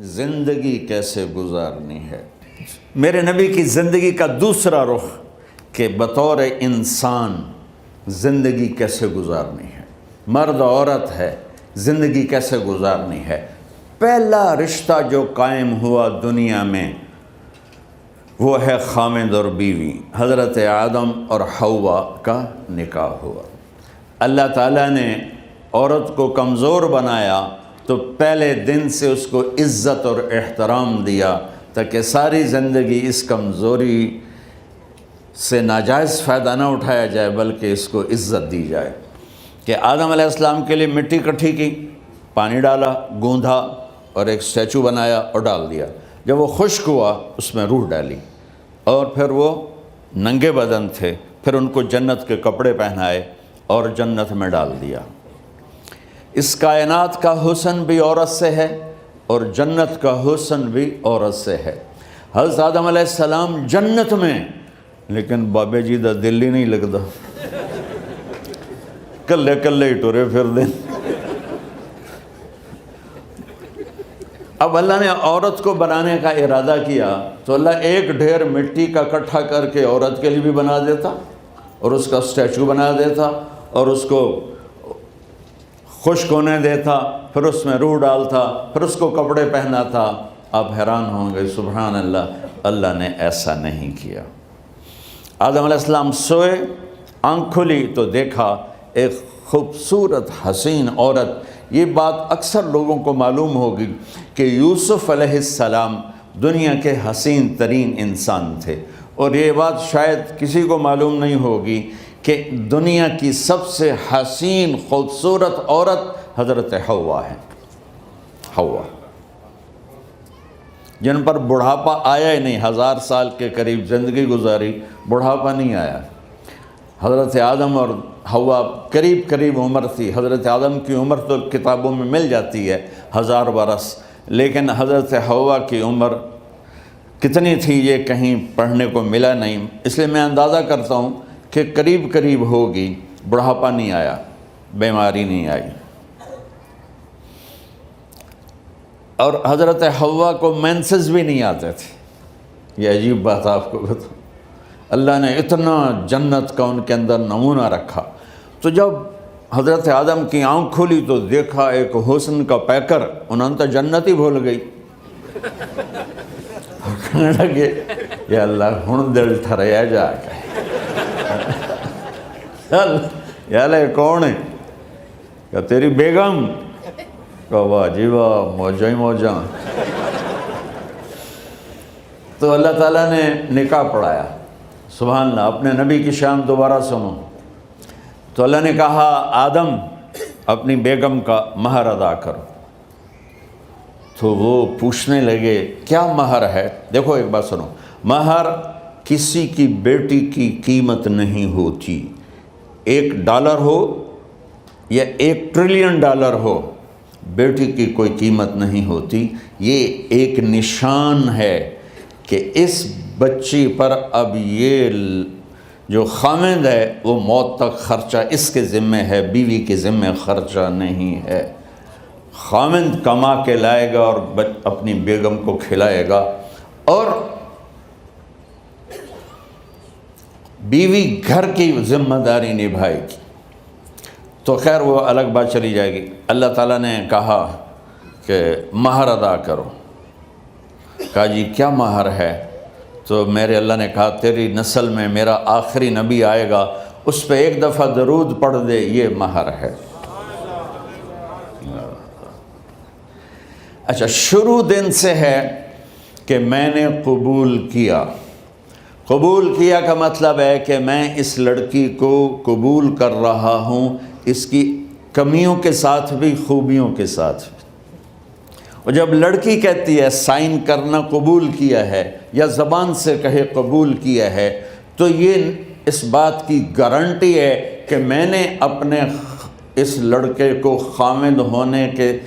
زندگی کیسے گزارنی ہے۔ میرے نبی کی زندگی کا دوسرا رخ کہ بطور انسان زندگی کیسے گزارنی ہے، مرد عورت ہے، زندگی کیسے گزارنی ہے۔ پہلا رشتہ جو قائم ہوا دنیا میں وہ ہے خامد اور بیوی، حضرت آدم اور حوا کا نکاح ہوا۔ اللہ تعالیٰ نے عورت کو کمزور بنایا تو پہلے دن سے اس کو عزت اور احترام دیا تاکہ ساری زندگی اس کمزوری سے ناجائز فائدہ نہ اٹھایا جائے بلکہ اس کو عزت دی جائے۔ کہ آدم علیہ السلام کے لیے مٹی اکٹھی کی، پانی ڈالا، گوندھا اور ایک اسٹیچو بنایا اور ڈال دیا۔ جب وہ خشک ہوا اس میں روح ڈالی اور پھر وہ ننگے بدن تھے، پھر ان کو جنت کے کپڑے پہنائے اور جنت میں ڈال دیا۔ اس کائنات کا حسن بھی عورت سے ہے اور جنت کا حسن بھی عورت سے ہے۔ حضرت آدم علیہ السلام جنت میں، لیکن بابے جی دا دل ہی نہیں لگتا، کلے کلے ہی ٹرے پھر دیں۔ اب اللہ نے عورت کو بنانے کا ارادہ کیا تو اللہ ایک ڈھیر مٹی کا اکٹھا کر کے عورت کے لیے بھی بنا دیتا اور اس کا اسٹیچو بنا دیتا اور اس کو خشک ہونے دیتا، پھر اس میں روح ڈالتا، پھر اس کو کپڑے پہناتا۔ آپ حیران ہوں گے، سبحان اللہ، اللہ نے ایسا نہیں کیا۔ آدم علیہ السلام سوئے، آنکھ کھلی تو دیکھا ایک خوبصورت حسین عورت۔ یہ بات اکثر لوگوں کو معلوم ہوگی کہ یوسف علیہ السلام دنیا کے حسین ترین انسان تھے، اور یہ بات شاید کسی کو معلوم نہیں ہوگی کہ دنیا کی سب سے حسین خوبصورت عورت حضرت حوا ہے۔ حوا جن پر بڑھاپا آیا ہی نہیں، 1000 سال کے قریب زندگی گزاری، بڑھاپا نہیں آیا۔ حضرت آدم اور حوا قریب قریب عمر تھی۔ حضرت آدم کی عمر تو کتابوں میں مل جاتی ہے 1000 برس، لیکن حضرت حوا کی عمر کتنی تھی یہ کہیں پڑھنے کو ملا نہیں، اس لیے میں اندازہ کرتا ہوں کہ قریب قریب ہوگی۔ بڑھاپا نہیں آیا، بیماری نہیں آئی۔ اور حضرت حوا کو مینسز بھی نہیں آتے تھے۔ یہ عجیب بات آپ کو بتاؤں، اللہ نے اتنا جنت کا ان کے اندر نمونہ رکھا۔ تو جب حضرت آدم کی آنکھ کھلی تو دیکھا ایک حسن کا پیکر، انہوں نے تو جنت ہی بھول گئی۔ کہنے لگے یا اللہ ہن دل ٹھریا جا کے، یا اللہ کون ہے؟ کہ تیری بیگم۔ کہ واہ جی واہ، موجاں ہی موجاں۔ تو اللہ تعالیٰ نے نکاح پڑھایا۔ سبحان اللہ، اپنے نبی کی شان دوبارہ سنو۔ تو اللہ نے کہا آدم اپنی بیگم کا مہر ادا کرو۔ تو وہ پوچھنے لگے کیا مہر ہے؟ دیکھو ایک بات سنو، مہر کسی کی بیٹی کی قیمت نہیں ہوتی۔ $1 ہو یا $1 ٹریلین ہو، بیٹی کی کوئی قیمت نہیں ہوتی۔ یہ ایک نشان ہے کہ اس بچی پر اب یہ جو خامند ہے وہ موت تک خرچہ اس کے ذمہ ہے، بیوی کے ذمہ خرچہ نہیں ہے۔ خامند کما کے لائے گا اور اپنی بیگم کو کھلائے گا، اور بیوی گھر کی ذمہ داری نبھائے گی۔ تو خیر وہ الگ بات چلی جائے گی۔ اللہ تعالیٰ نے کہا کہ مہر ادا کرو۔ کہا جی کیا مہر ہے؟ تو میرے اللہ نے کہا تیری نسل میں میرا آخری نبی آئے گا، اس پہ ایک دفعہ درود پڑھ دے، یہ مہر ہے۔ اچھا، شروع دن سے ہے کہ میں نے قبول کیا۔ قبول کیا کا مطلب ہے کہ میں اس لڑکی کو قبول کر رہا ہوں، اس کی کمیوں کے ساتھ بھی خوبیوں کے ساتھ بھی۔ اور جب لڑکی کہتی ہے سائن کرنا قبول کیا ہے، یا زبان سے کہے قبول کیا ہے، تو یہ اس بات کی گارنٹی ہے کہ میں نے اپنے اس لڑکے کو خامد ہونے کے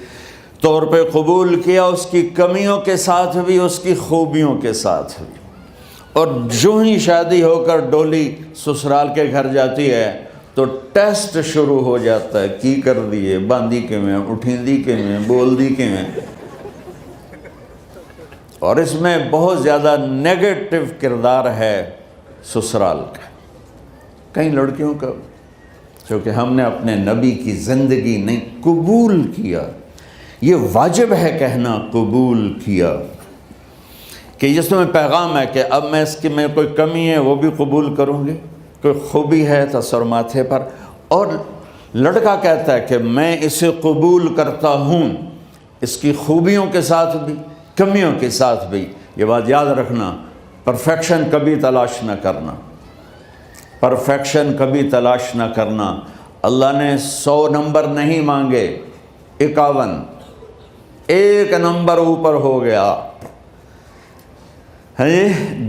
طور پہ قبول کیا، اس کی کمیوں کے ساتھ بھی، اس کی خوبیوں کے ساتھ بھی۔ اور جو ہی شادی ہو کر ڈولی سسرال کے گھر جاتی ہے تو ٹیسٹ شروع ہو جاتا ہے، کی کر دیے، باندھی کے میں، اٹھیں دی کے میں، بول دی کے میں۔ اور اس میں بہت زیادہ نیگیٹو کردار ہے سسرال کا. کئی لڑکیوں کا چونکہ ہم نے اپنے نبی کی زندگی نہیں قبول کیا. یہ واجب ہے کہنا قبول کیا کہ جس میں پیغام ہے کہ اب میں اس کی میں کوئی کمی ہے وہ بھی قبول کروں گی, کوئی خوبی ہے تو سر ماتھے پر. اور لڑکا کہتا ہے کہ میں اسے قبول کرتا ہوں, اس کی خوبیوں کے ساتھ بھی کمیوں کے ساتھ بھی. یہ بات یاد رکھنا, پرفیکشن کبھی تلاش نہ کرنا, پرفیکشن کبھی تلاش نہ کرنا. اللہ نے 100 نمبر نہیں مانگے, 51, ایک نمبر اوپر ہو گیا.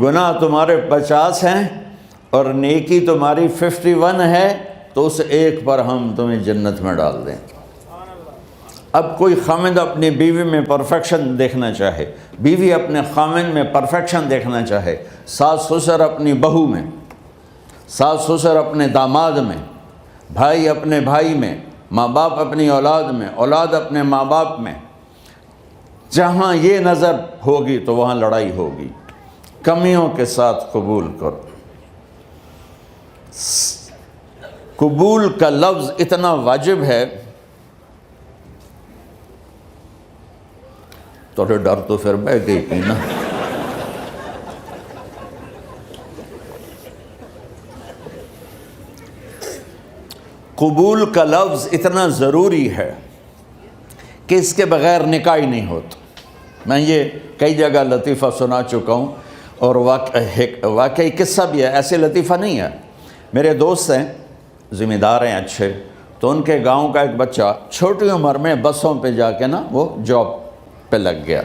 گناہ تمہارے 50 ہیں اور نیکی تمہاری 51 ہے, تو اس ایک پر ہم تمہیں جنت میں ڈال دیں. اب کوئی خامند اپنی بیوی میں پرفیکشن دیکھنا چاہے, بیوی اپنے خامند میں پرفیکشن دیکھنا چاہے, ساس سسر اپنی بہو میں, ساس سسر اپنے داماد میں, بھائی اپنے بھائی میں, ماں باپ اپنی اولاد میں, اولاد اپنے ماں باپ میں, جہاں یہ نظر ہوگی تو وہاں لڑائی ہوگی. کمیوں کے ساتھ قبول کرو. قبول کا لفظ اتنا واجب ہے تو ڈر تو پھر بہ گئی تھی نا. قبول کا لفظ اتنا ضروری ہے کہ اس کے بغیر نکاح ہی نہیں ہوتا. میں یہ کئی جگہ لطیفہ سنا چکا ہوں اور واقعی قصہ بھی ہے, ایسے لطیفہ نہیں ہے. میرے دوست ہیں, ذمہ دار ہیں اچھے, تو ان کے گاؤں کا ایک بچہ چھوٹی عمر میں بسوں پہ جا کے نا وہ جاب پہ لگ گیا.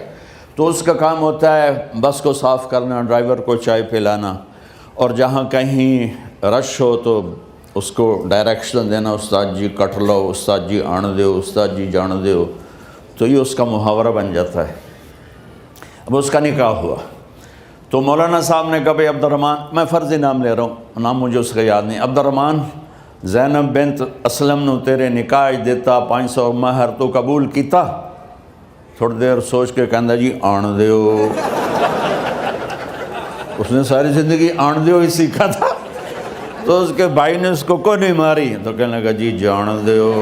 تو اس کا کام ہوتا ہے بس کو صاف کرنا, ڈرائیور کو چائے پلانا, اور جہاں کہیں رش ہو تو اس کو ڈائریکشن دینا, استاد جی کٹ لو, استاد جی آن دیو, استاد جی جان دیو. تو یہ اس کا محاورہ بن جاتا ہے. اب اس کا نکاح ہوا تو مولانا صاحب نے کہا بھائی عبد الرحمن, میں فرضی نام لے رہا ہوں, نام مجھے اس کا یاد نہیں, عبد الرحمن زینب بنت اسلم نو تیرے نکاح دیتا 500 مہر تو قبول کیتا. تھوڑی دیر سوچ کے کہندا جی آن دیو. اس نے ساری زندگی آن دیو ہی سیکھا تھا. تو اس کے بھائی نے اس کو کوئی نہیں ماری تو کہنے لگا جی جان دیو.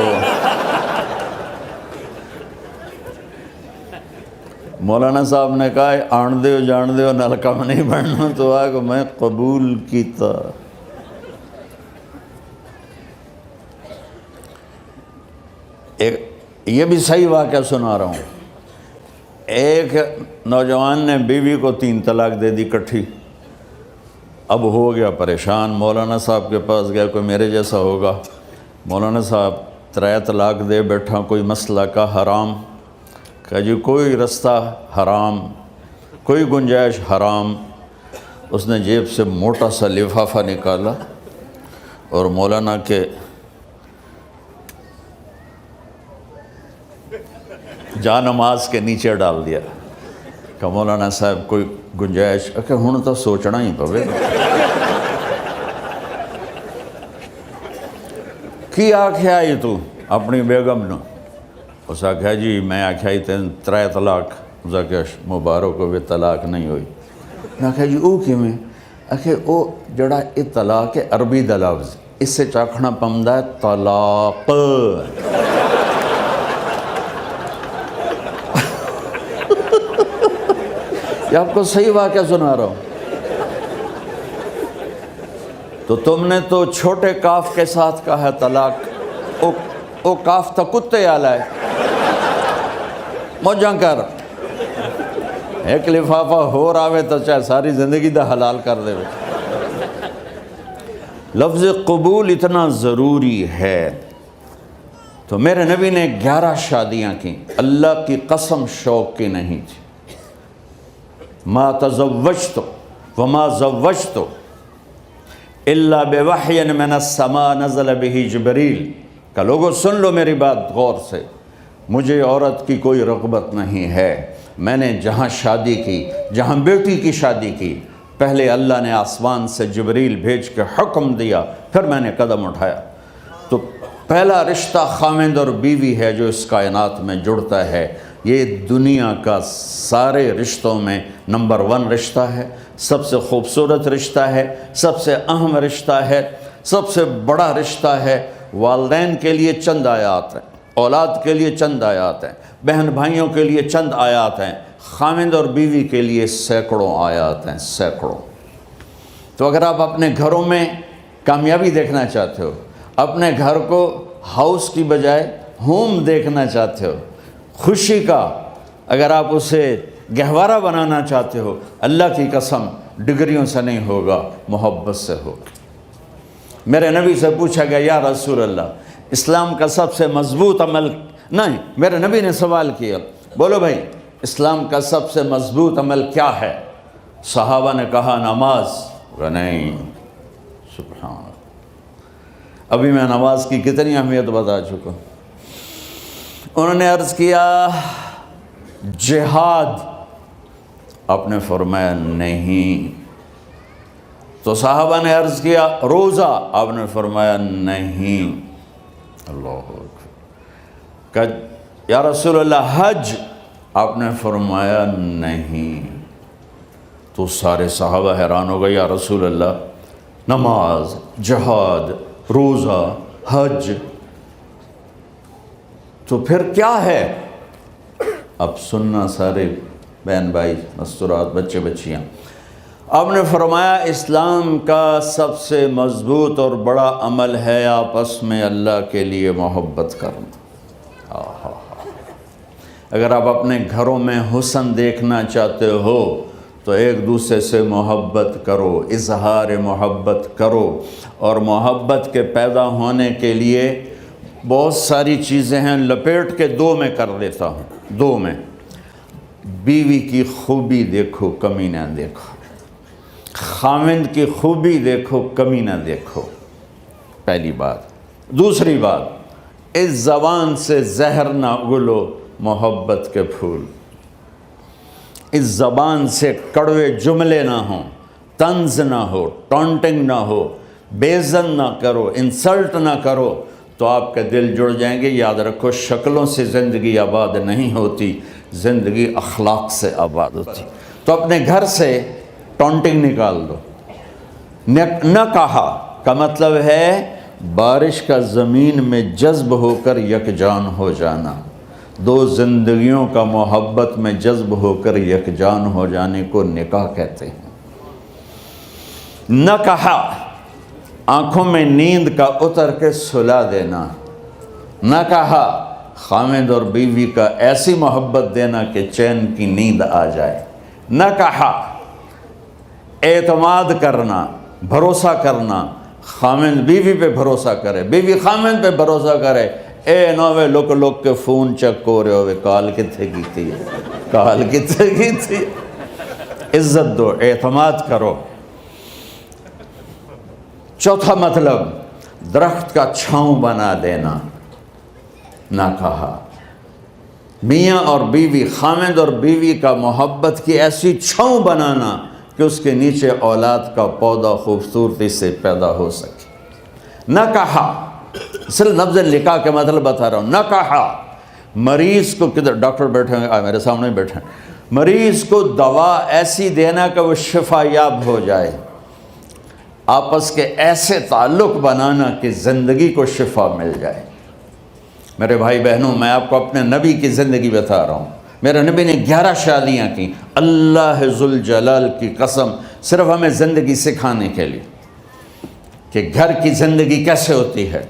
مولانا صاحب نے کہا آن دیو جان دیو نال کم نہیں بننا, تو آگے میں قبول کیتا. یہ بھی صحیح واقعہ سنا رہا ہوں. ایک نوجوان نے بیوی کو 3 طلاق دے دی کٹھی. اب ہو گیا پریشان, مولانا صاحب کے پاس گیا, کوئی میرے جیسا ہوگا. مولانا صاحب 3 طلاق دے بیٹھا, کوئی مسئلہ کا حرام. کہا جی کوئی رستہ حرام, کوئی گنجائش حرام. اس نے جیب سے موٹا سا لفافہ نکالا اور مولانا کے جا نماز کے نیچے ڈال دیا. کہ مولانا صاحب کوئی گنجائش, کہ ہن تو سوچنا ہی پوے. کی آکھیا یہ تو اپنی بیگم نو؟ اس آکھیا جی میں آکھیا ہی 3 طلاق. اس آکھیا مبارک ہوئے طلاق نہیں ہوئی. میں آکھیا جی او کیویں؟ آکھے او جڑا یہ طلاق ہے عربی دا لفظ, اس سے چاکھنا پمدا ہے طلاق. یہ آپ کو صحیح واقعہ سنا رہا ہوں. تو تم نے تو چھوٹے کاف کے ساتھ کہا ہے طلاق. او کاف تا کتے آلا ہے, موجاں کر. ایک لفافہ ہو راوے تو چاہے ساری زندگی دا حلال کر دے. لفظ قبول اتنا ضروری ہے. تو میرے نبی نے 11 شادیاں کی, اللہ کی قسم شوق کی نہیں تھی. ما تزوجت وما زوجت الا بوحی من السماء نزل به جبریل. کہ لوگوں سن لو میری بات غور سے, مجھے عورت کی کوئی رغبت نہیں ہے. میں نے جہاں شادی کی, جہاں بیٹی کی شادی کی, پہلے اللہ نے آسمان سے جبریل بھیج کے حکم دیا, پھر میں نے قدم اٹھایا. تو پہلا رشتہ خامند اور بیوی ہے جو اس کائنات میں جڑتا ہے. یہ دنیا کا سارے رشتوں میں نمبر 1 رشتہ ہے، سب سے خوبصورت رشتہ ہے، سب سے اہم رشتہ ہے، سب سے بڑا رشتہ ہے۔ والدین کے لیے چند آیات ہیں، اولاد کے لیے چند آیات ہیں، بہن بھائیوں کے لیے چند آیات ہیں، خاوند اور بیوی کے لیے سینکڑوں آیات ہیں، سینکڑوں۔ تو اگر آپ اپنے گھروں میں کامیابی دیکھنا چاہتے ہو، اپنے گھر کو ہاؤس کی بجائے ہوم دیکھنا چاہتے ہو، خوشی کا اگر آپ اسے گہوارہ بنانا چاہتے ہو، اللہ کی قسم ڈگریوں سے نہیں ہوگا، محبت سے ہوگا۔ میرے نبی سے پوچھا گیا یا رسول اللہ اسلام کا سب سے مضبوط عمل، نہیں، میرے نبی نے سوال کیا، بولو بھائی اسلام کا سب سے مضبوط عمل کیا ہے؟ صحابہ نے کہا نماز۔ نہیں، سبحان اللہ، ابھی میں نماز کی کتنی اہمیت بتا چکا ہوں۔ انہوں نے عرض کیا جہاد، آپ نے فرمایا نہیں۔ تو صحابہ نے عرض کیا روزہ، آپ نے فرمایا نہیں۔ اللہ اکبر۔ کہ یا رسول اللہ حج، آپ نے فرمایا نہیں۔ تو سارے صحابہ حیران ہو گئے، یا رسول اللہ نماز، جہاد، روزہ، حج، تو پھر کیا ہے؟ اب سننا سارے بہن بھائی، مستورات، بچے بچیاں، آپ نے فرمایا اسلام کا سب سے مضبوط اور بڑا عمل ہے آپس میں اللہ کے لیے محبت کرنا۔ اگر آپ اپنے گھروں میں حسن دیکھنا چاہتے ہو تو ایک دوسرے سے محبت کرو، اظہار محبت کرو، اور محبت کے پیدا ہونے کے لیے بہت ساری چیزیں ہیں، لپیٹ کے 2 میں کر لیتا ہوں، 2 میں۔ بیوی کی خوبی دیکھو، کمی نہ دیکھو، خاوند کی خوبی دیکھو، کمی نہ دیکھو، پہلی بات۔ دوسری بات، اس زبان سے زہر نہ اگلو محبت کے پھول، اس زبان سے کڑوے جملے نہ ہوں، طنز نہ ہو، ٹانٹنگ نہ ہو، بےعزت نہ کرو، انسلٹ نہ کرو، تو آپ کے دل جڑ جائیں گے۔ یاد رکھو شکلوں سے زندگی آباد نہیں ہوتی، زندگی اخلاق سے آباد ہوتی۔ تو اپنے گھر سے ٹانٹنگ نکال دو۔ نہ کہا کا مطلب ہے بارش کا زمین میں جذب ہو کر یکجان ہو جانا، 2 زندگیوں کا محبت میں جذب ہو کر یکجان ہو جانے کو نکاح کہتے ہیں۔ نہ کہا آنکھوں میں نیند کا اتر کے سلا دینا، نہ کہا خاوند اور بیوی کا ایسی محبت دینا کہ چین کی نیند آ جائے، نہ کہا اعتماد کرنا، بھروسہ کرنا، خاوند بیوی پہ بھروسہ کرے، بیوی خاوند پہ بھروسہ کرے۔ اے نوے لوک کے فون چیک ہو رہے ہوئے، کال کتنے کی تھی، کال کتنے کی تھی۔ عزت دو، اعتماد کرو۔ چوتھا مطلب درخت کا چھاؤں بنا دینا، نہ کہا میاں اور بیوی، خاوند اور بیوی کا محبت کی ایسی چھاؤں بنانا کہ اس کے نیچے اولاد کا پودا خوبصورتی سے پیدا ہو سکے۔ نہ کہا، صرف لفظ نکاح کے مطلب بتا رہا ہوں، نہ کہا مریض کو، کدھر ڈاکٹر بیٹھے ہیں، میرے سامنے بیٹھے ہیں، مریض کو دوا ایسی دینا کہ وہ شفا یاب ہو جائے، آپس کے ایسے تعلق بنانا کہ زندگی کو شفا مل جائے۔ میرے بھائی بہنوں، میں آپ کو اپنے نبی کی زندگی بتا رہا ہوں۔ میرے نبی نے 11 شادیاں کی، اللہ ذوالجلال کی قسم، صرف ہمیں زندگی سکھانے کے لیے کہ گھر کی زندگی کیسے ہوتی ہے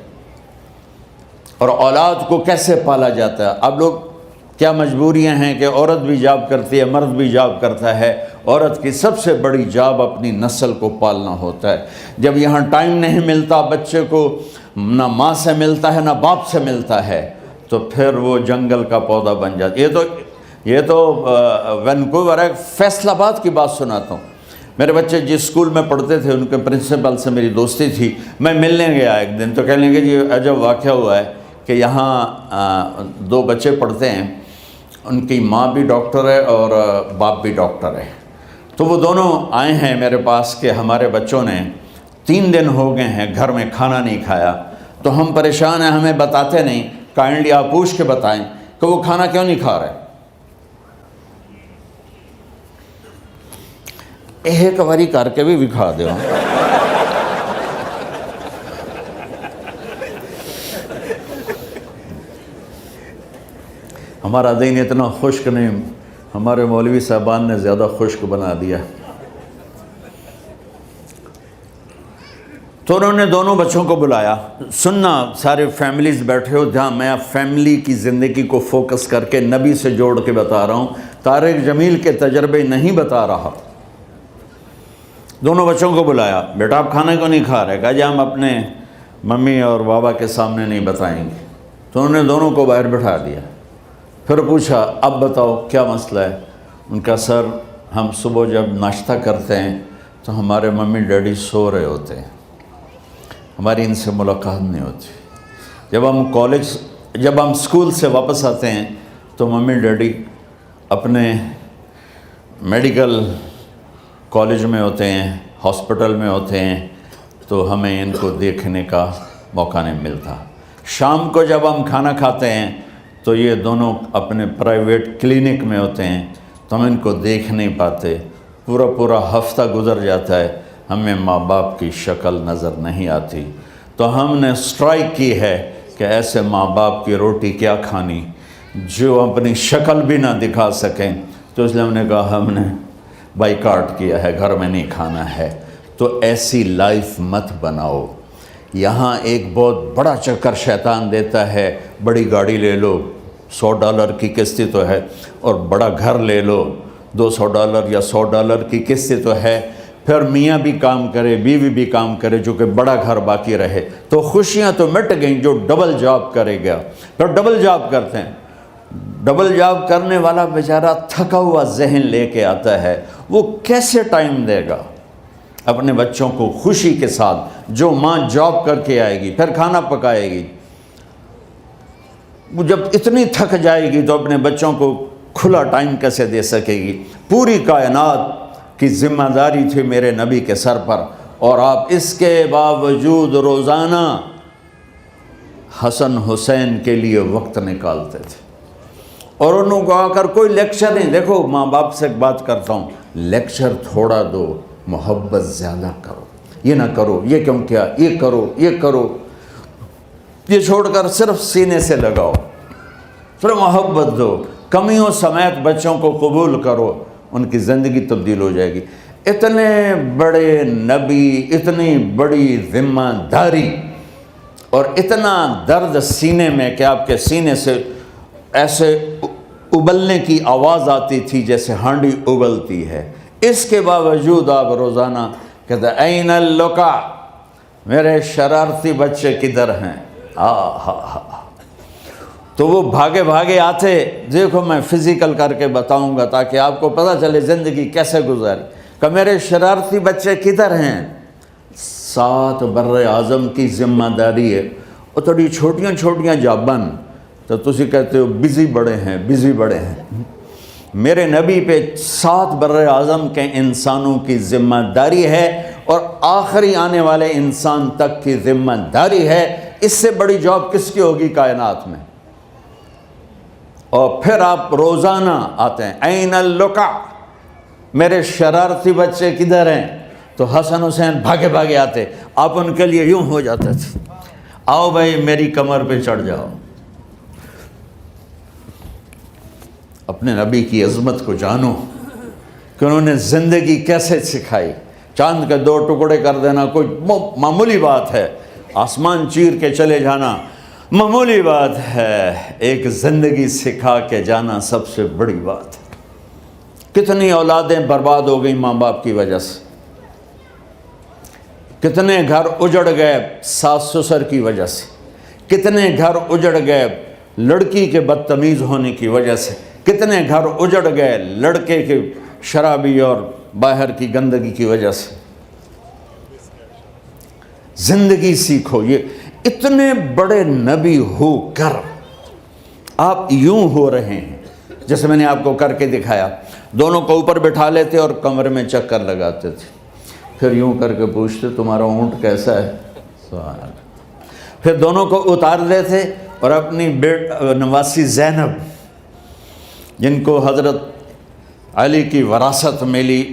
اور اولاد کو کیسے پالا جاتا ہے۔ اب لوگ کیا مجبوریاں ہیں کہ عورت بھی جاب کرتی ہے، مرد بھی جاب کرتا ہے۔ عورت کی سب سے بڑی جاب اپنی نسل کو پالنا ہوتا ہے۔ جب یہاں ٹائم نہیں ملتا بچے کو، نہ ماں سے ملتا ہے نہ باپ سے ملتا ہے، تو پھر وہ جنگل کا پودا بن جاتا ہے۔ یہ تو وینکوور ہے، فیصل آباد کی بات سناتا ہوں۔ میرے بچے جس اسکول میں پڑھتے تھے ان کے پرنسپل سے میری دوستی تھی، میں ملنے گیا ایک دن، تو کہنے لگے جی عجب واقعہ ہوا ہے کہ یہاں 2 بچے پڑھتے ہیں، ان کی ماں بھی ڈاکٹر ہے اور باپ بھی ڈاکٹر ہے، تو وہ دونوں آئے ہیں میرے پاس کہ ہمارے بچوں نے 3 دن ہو گئے ہیں گھر میں کھانا نہیں کھایا، تو ہم پریشان ہیں، ہمیں بتاتے نہیں، کائنڈلی آپ پوچھ کے بتائیں کہ وہ کھانا کیوں نہیں کھا رہے۔ ایک باری کر کے بھی دکھا دو. ہمارا دین اتنا خشک نہیں، ہمارے مولوی صاحبان نے زیادہ خشک بنا دیا. تو انہوں نے دونوں بچوں کو بلایا. سننا، سارے فیملیز بیٹھے ہو جہاں میں فیملی کی زندگی کو فوکس کر کے نبی سے جوڑ کے بتا رہا ہوں، طارق جمیل کے تجربے نہیں بتا رہا. دونوں بچوں کو بلایا. بیٹا آپ کھانے کو نہیں کھا رہے؟ کہا جی ہم اپنے ممی اور بابا کے سامنے نہیں بتائیں گے. تو انہوں نے دونوں کو باہر بٹھا دیا. پھر پوچھا اب بتاؤ کیا مسئلہ ہے؟ ان کا سر ہم صبح جب ناشتہ کرتے ہیں تو ہمارے ممی ڈیڈی سو رہے ہوتے ہیں، ہماری ان سے ملاقات نہیں ہوتی. جب ہم اسکول سے واپس آتے ہیں تو ممی ڈیڈی اپنے میڈیکل کالج میں ہوتے ہیں، ہاسپٹل میں ہوتے ہیں، تو ہمیں ان کو دیکھنے کا موقع نہیں ملتا. شام کو جب ہم کھانا کھاتے ہیں تو یہ دونوں اپنے پرائیویٹ کلینک میں ہوتے ہیں، تو ہم ان کو دیکھ نہیں پاتے. پورا ہفتہ گزر جاتا ہے، ہمیں ماں باپ کی شکل نظر نہیں آتی. تو ہم نے سٹرائک کی ہے کہ ایسے ماں باپ کی روٹی کیا کھانی جو اپنی شکل بھی نہ دکھا سکیں. تو اس لیے ہم نے کہا ہم نے بائیکاٹ کیا ہے، گھر میں نہیں کھانا ہے. تو ایسی لائف مت بناؤ. یہاں ایک بہت بڑا چکر شیطان دیتا ہے، بڑی گاڑی لے لو، $100 کی قسط تو ہے، اور بڑا گھر لے لو، $200 یا $100 کی قسط تو ہے. پھر میاں بھی کام کرے، بیوی بھی کام کرے، جو کہ بڑا گھر باقی رہے، تو خوشیاں تو مٹ گئیں. جو ڈبل جاب کرے گا، پھر ڈبل جاب کرتے ہیں. ڈبل جاب کرنے والا بیچارہ تھکا ہوا ذہن لے کے آتا ہے، وہ کیسے ٹائم دے گا اپنے بچوں کو خوشی کے ساتھ؟ جو ماں جاب کر کے آئے گی پھر کھانا پکائے گی، وہ جب اتنی تھک جائے گی تو اپنے بچوں کو کھلا ٹائم کیسے دے سکے گی؟ پوری کائنات کی ذمہ داری تھی میرے نبی کے سر پر، اور آپ اس کے باوجود روزانہ حسن حسین کے لیے وقت نکالتے تھے. اور انہوں کو آ کر کوئی لیکچر نہیں. دیکھو ماں باپ سے ایک بات کرتا ہوں، لیکچر تھوڑا دو، محبت زیادہ کرو. یہ نہ کرو، یہ کیوں کیا، یہ کرو، یہ کرو، یہ چھوڑ کر صرف سینے سے لگاؤ، صرف محبت دو. کمیوں سمیت بچوں کو قبول کرو، ان کی زندگی تبدیل ہو جائے گی. اتنے بڑے نبی، اتنی بڑی ذمہ داری، اور اتنا درد سینے میں کہ آپ کے سینے سے ایسے ابلنے کی آواز آتی تھی جیسے ہانڈی ابلتی ہے. اس کے باوجود آپ روزانہ کہتے این اللقا، میرے شرارتی بچے کدھر ہیں؟ تو وہ بھاگے بھاگے آتے. دیکھو میں فزیکل کر کے بتاؤں گا تاکہ آپ کو پتہ چلے زندگی کیسے گزاری. کہ میرے شرارتی بچے کدھر ہیں؟ 7 بر اعظم کی ذمہ داری ہے. اور تھوڑی چھوٹیاں جابن تو تسی کہتے ہو بزی بڑے ہیں، بزی بڑے ہیں. میرے نبی پہ 7 بر اعظم کے انسانوں کی ذمہ داری ہے، اور آخری آنے والے انسان تک کی ذمہ داری ہے. اس سے بڑی جاب کس کی ہوگی کائنات میں؟ اور پھر آپ روزانہ آتے ہیں این اللقا، میرے شرارتی بچے کدھر ہیں؟ تو حسن حسین بھاگے بھاگے آتے. آپ ان کے لیے یوں ہو جاتے تھے، آؤ بھائی میری کمر پہ چڑھ جاؤ. اپنے نبی کی عظمت کو جانو کہ انہوں نے زندگی کیسے سکھائی. چاند کے 2 ٹکڑے کر دینا کوئی معمولی بات ہے، آسمان چیر کے چلے جانا معمولی بات ہے، ایک زندگی سکھا کے جانا سب سے بڑی بات ہے. کتنی اولادیں برباد ہو گئیں ماں باپ کی وجہ سے، کتنے گھر اجڑ گئے ساس سسر کی وجہ سے، کتنے گھر اجڑ گئے لڑکی کے بدتمیز ہونے کی وجہ سے، کتنے گھر اجڑ گئے لڑکے کے شرابی اور باہر کی گندگی کی وجہ سے. زندگی سیکھو. یہ اتنے بڑے نبی ہو کر آپ یوں ہو رہے ہیں جیسے میں نے آپ کو کر کے دکھایا. دونوں کو اوپر بٹھا لیتے اور کمرے میں چکر لگاتے تھے، پھر یوں کر کے پوچھتے تمہارا اونٹ کیسا ہے؟ سوال. پھر دونوں کو اتار دیتے اور اپنی نواسی زینب، جن کو حضرت علی کی وراثت ملی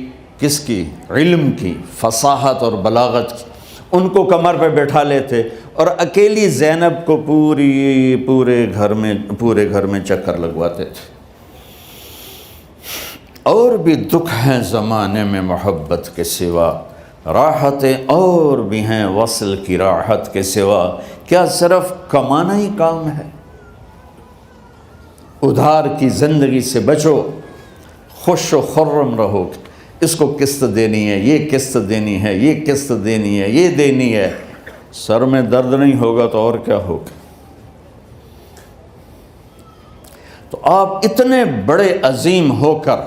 کس کی؟ علم کی، فصاحت اور بلاغت کی، ان کو کمر پہ بٹھا لیتے اور اکیلی زینب کو پورے گھر میں چکر لگواتے تھے۔ اور بھی دکھ ہیں زمانے میں محبت کے سوا، راحتیں اور بھی ہیں وصل کی راحت کے سوا، کیا صرف کمانا ہی کام ہے؟ ادھار کی زندگی سے بچو، خوش و خرم رہو، اس کو قسط دینی ہے، یہ قسط دینی ہے، یہ قسط دینی ہے، یہ دینی ہے، سر میں درد نہیں ہوگا تو اور کیا ہوگا؟ تو آپ اتنے بڑے عظیم ہو کر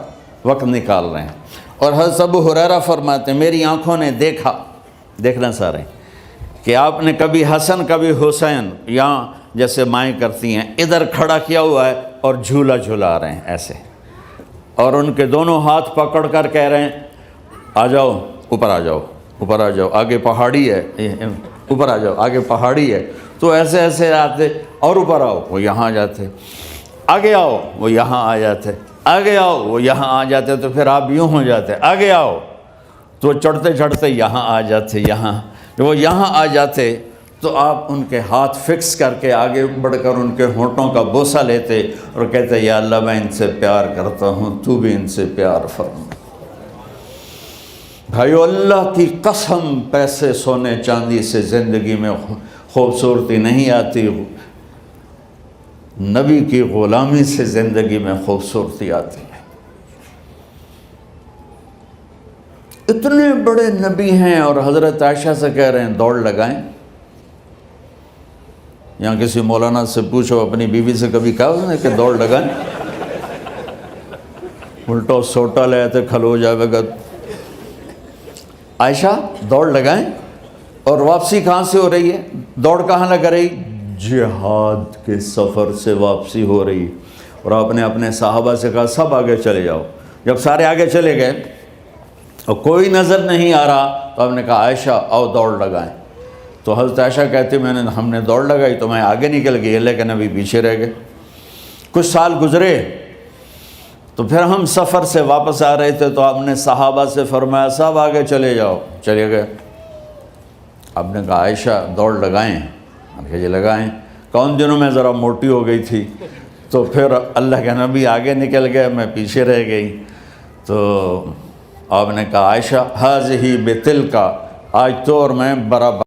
وقت نکال رہے ہیں، اور حضرت ابو ہریرہ فرماتے ہیں میری آنکھوں نے دیکھنا سارے کہ آپ نے کبھی حسن کبھی حسین، یہاں جیسے مائیں کرتی ہیں ادھر کھڑا کیا ہوا ہے اور جھولا جھولا رہے ہیں ایسے، اور ان کے دونوں ہاتھ پکڑ کر کہہ رہے ہیں آ جاؤ، اوپر آ جاؤ، اوپر آ جاؤ، آگے پہاڑی ہے، اوپر آ جاؤ، آگے پہاڑی ہے، تو ایسے ایسے آتے، اور اوپر آؤ، وہ یہاں آ جاتے، آگے آؤ، وہ یہاں آ جاتے، آگے آؤ، وہ یہاں آ جاتے، تو پھر آپ یوں ہو جاتے، آگے آؤ، تو چڑھتے چڑھتے یہاں آ جاتے، جب وہ یہاں آ جاتے تو آپ ان کے ہاتھ فکس کر کے آگے بڑھ کر ان کے ہونٹوں کا بوسہ لیتے اور کہتے یا اللہ میں ان سے پیار کرتا ہوں، تو بھی ان سے پیار فرما۔ بھائیو اللہ کی قسم، پیسے سونے چاندی سے زندگی میں خوبصورتی نہیں آتی، نبی کی غلامی سے زندگی میں خوبصورتی آتی ہے۔ اتنے بڑے نبی ہیں اور حضرت عائشہ سے کہہ رہے ہیں دوڑ لگائیں۔ یہاں کسی مولانا سے پوچھو اپنی بیوی سے کبھی کہا اس نے کہ دوڑ لگائیں؟ الٹا سوٹا لے تو کھلو جائے گا۔ عائشہ دوڑ لگائیں، اور واپسی کہاں سے ہو رہی ہے؟ دوڑ کہاں لگ رہی؟ جہاد کے سفر سے واپسی ہو رہی، اور آپ نے اپنے صحابہ سے کہا سب آگے چلے جاؤ۔ جب سارے آگے چلے گئے اور کوئی نظر نہیں آ رہا تو آپ نے کہا عائشہ آؤ دوڑ لگائیں، تو حضرت عائشہ کہتے ہم نے دوڑ لگائی تو میں آگے نکل گئی لیکن ابھی پیچھے رہ گئے۔ کچھ سال گزرے تو پھر ہم سفر سے واپس آ رہے تھے تو آپ نے صحابہ سے فرمایا سب آگے چلے جاؤ، چلے گئے۔ آپ نے کہا عائشہ دوڑ لگائیں؟ کہ جی لگائیں۔ کون دنوں میں ذرا موٹی ہو گئی تھی تو پھر اللہ کے نبی آگے نکل گئے، میں پیچھے رہ گئی، تو آپ نے کہا عائشہ ہذہ بتلک، آج تو اور میں برابر